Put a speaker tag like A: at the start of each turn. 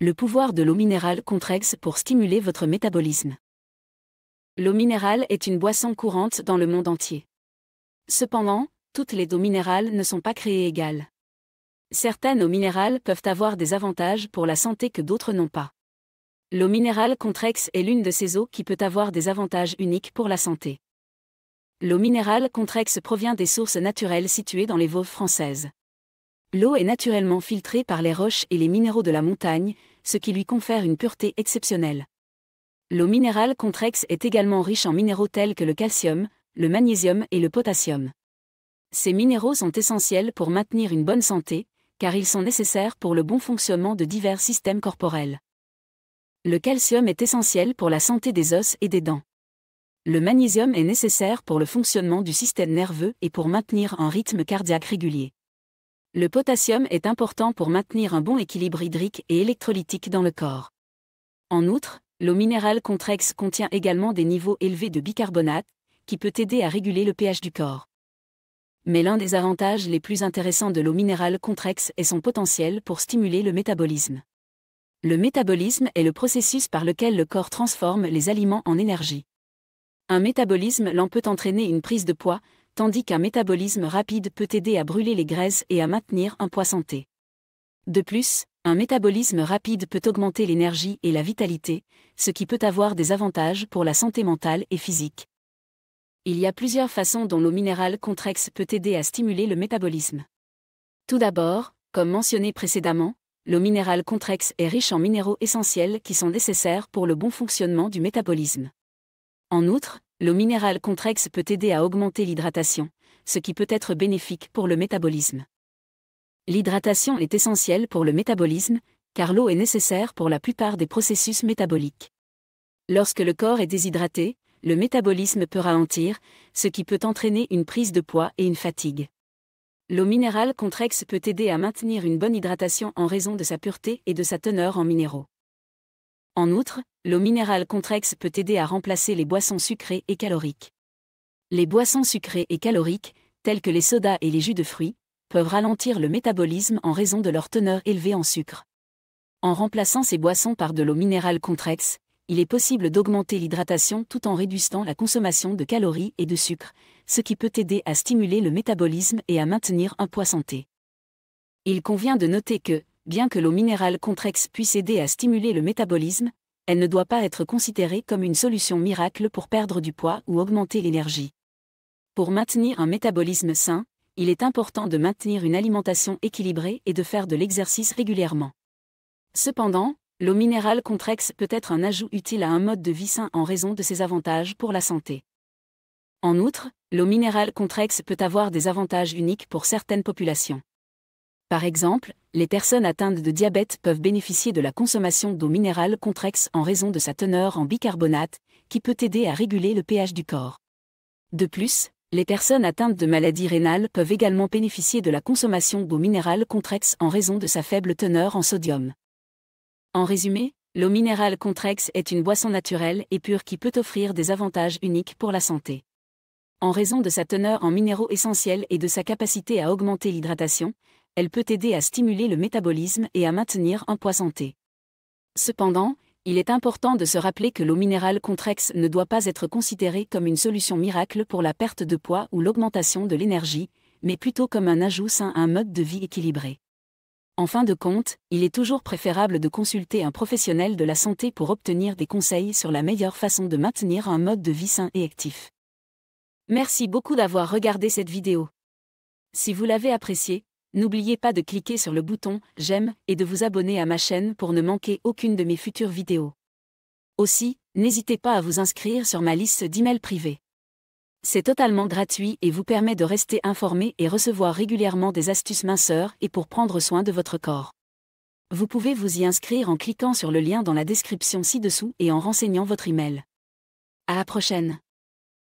A: Le pouvoir de l'eau minérale Contrex pour stimuler votre métabolisme. L'eau minérale est une boisson courante dans le monde entier. Cependant, toutes les eaux minérales ne sont pas créées égales. Certaines eaux minérales peuvent avoir des avantages pour la santé que d'autres n'ont pas. L'eau minérale Contrex est l'une de ces eaux qui peut avoir des avantages uniques pour la santé. L'eau minérale Contrex provient des sources naturelles situées dans les Vosges françaises. L'eau est naturellement filtrée par les roches et les minéraux de la montagne, ce qui lui confère une pureté exceptionnelle. L'eau minérale Contrex est également riche en minéraux tels que le calcium, le magnésium et le potassium. Ces minéraux sont essentiels pour maintenir une bonne santé, car ils sont nécessaires pour le bon fonctionnement de divers systèmes corporels. Le calcium est essentiel pour la santé des os et des dents. Le magnésium est nécessaire pour le fonctionnement du système nerveux et pour maintenir un rythme cardiaque régulier. Le potassium est important pour maintenir un bon équilibre hydrique et électrolytique dans le corps. En outre, l'eau minérale Contrex contient également des niveaux élevés de bicarbonate, qui peut aider à réguler le pH du corps. Mais l'un des avantages les plus intéressants de l'eau minérale Contrex est son potentiel pour stimuler le métabolisme. Le métabolisme est le processus par lequel le corps transforme les aliments en énergie. Un métabolisme lent peut entraîner une prise de poids, tandis qu'un métabolisme rapide peut aider à brûler les graisses et à maintenir un poids santé. De plus, un métabolisme rapide peut augmenter l'énergie et la vitalité, ce qui peut avoir des avantages pour la santé mentale et physique. Il y a plusieurs façons dont l'eau minérale Contrex peut aider à stimuler le métabolisme. Tout d'abord, comme mentionné précédemment, l'eau minérale Contrex est riche en minéraux essentiels qui sont nécessaires pour le bon fonctionnement du métabolisme. En outre, l'eau minérale Contrex peut aider à augmenter l'hydratation, ce qui peut être bénéfique pour le métabolisme. L'hydratation est essentielle pour le métabolisme, car l'eau est nécessaire pour la plupart des processus métaboliques. Lorsque le corps est déshydraté, le métabolisme peut ralentir, ce qui peut entraîner une prise de poids et une fatigue. L'eau minérale Contrex peut aider à maintenir une bonne hydratation en raison de sa pureté et de sa teneur en minéraux. En outre, l'eau minérale Contrex peut aider à remplacer les boissons sucrées et caloriques. Les boissons sucrées et caloriques, telles que les sodas et les jus de fruits, peuvent ralentir le métabolisme en raison de leur teneur élevée en sucre. En remplaçant ces boissons par de l'eau minérale Contrex, il est possible d'augmenter l'hydratation tout en réduisant la consommation de calories et de sucre, ce qui peut aider à stimuler le métabolisme et à maintenir un poids santé. Il convient de noter que, bien que l'eau minérale Contrex puisse aider à stimuler le métabolisme, elle ne doit pas être considérée comme une solution miracle pour perdre du poids ou augmenter l'énergie. Pour maintenir un métabolisme sain, il est important de maintenir une alimentation équilibrée et de faire de l'exercice régulièrement. Cependant, l'eau minérale Contrex peut être un ajout utile à un mode de vie sain en raison de ses avantages pour la santé. En outre, l'eau minérale Contrex peut avoir des avantages uniques pour certaines populations. Par exemple, les personnes atteintes de diabète peuvent bénéficier de la consommation d'eau minérale Contrex en raison de sa teneur en bicarbonate, qui peut aider à réguler le pH du corps. De plus, les personnes atteintes de maladies rénales peuvent également bénéficier de la consommation d'eau minérale Contrex en raison de sa faible teneur en sodium. En résumé, l'eau minérale Contrex est une boisson naturelle et pure qui peut offrir des avantages uniques pour la santé. En raison de sa teneur en minéraux essentiels et de sa capacité à augmenter l'hydratation, elle peut aider à stimuler le métabolisme et à maintenir un poids santé. Cependant, il est important de se rappeler que l'eau minérale Contrex ne doit pas être considérée comme une solution miracle pour la perte de poids ou l'augmentation de l'énergie, mais plutôt comme un ajout sain à un mode de vie équilibré. En fin de compte, il est toujours préférable de consulter un professionnel de la santé pour obtenir des conseils sur la meilleure façon de maintenir un mode de vie sain et actif. Merci beaucoup d'avoir regardé cette vidéo. Si vous l'avez appréciée, n'oubliez pas de cliquer sur le bouton « J'aime » et de vous abonner à ma chaîne pour ne manquer aucune de mes futures vidéos. Aussi, n'hésitez pas à vous inscrire sur ma liste d'emails privés. C'est totalement gratuit et vous permet de rester informé et recevoir régulièrement des astuces minceurs et pour prendre soin de votre corps. Vous pouvez vous y inscrire en cliquant sur le lien dans la description ci-dessous et en renseignant votre email. À la prochaine.